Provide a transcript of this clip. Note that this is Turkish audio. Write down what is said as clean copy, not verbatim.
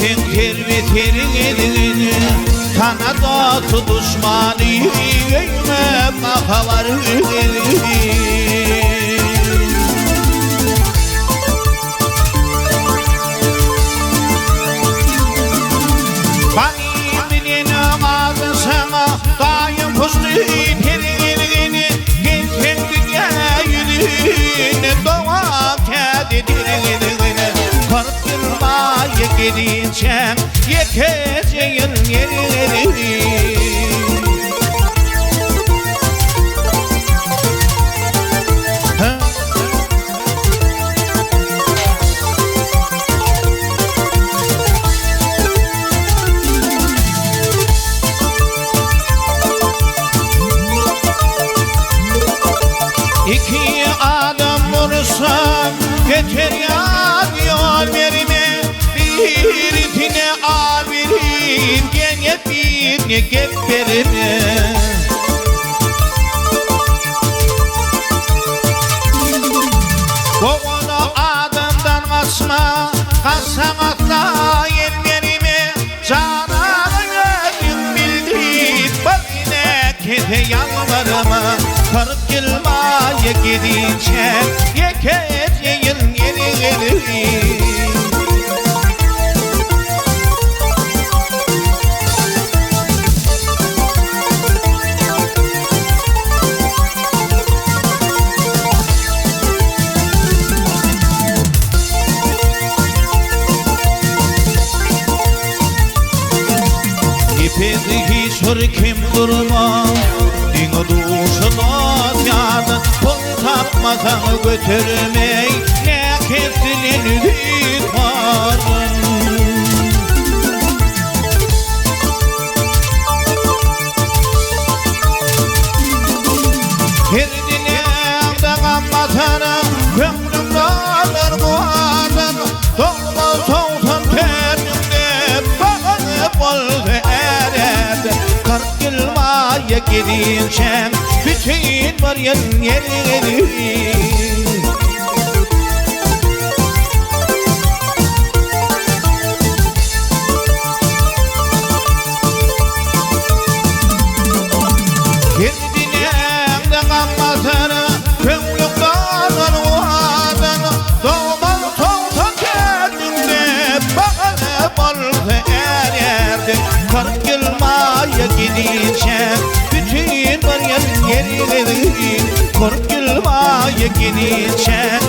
Yetin terbiyerini Kanada tutuşmanı Eyme bakavarı Benim ağzı sana Dayım kuşlu terbiyerini Gelsen dünya yüzüne Doğa kedi terbiyerini Korkturmaya gideceğim Yekeceğin yerini İki adım vursam yeter ya diyor verime Birisine al verin gene birine gep verime Boğunu adımdan kaçma Kaçsam atla yerlerime Cananı gözüm bildir Bak yine kete yalvarıma Kırık yılmaya gidince Yekeceğin yeri İpedi kim durma Dino duşuna yanı Pul tapmadan götürmey Ne kestilin ditmarın Herdine ağdan matanı Kömrüm dağlar boğazın Doğma soğutan tenimde Bağını bol erer Kırk yılmaya gideceğim Bütün var yeri Herdine ağdan matanı Kömrüm dağlar boğazın Doğma soğutan tenimde Bağını bol erer Kırk yılmaya gideceğim Bütün var yeri Kork yılmaya gideceğim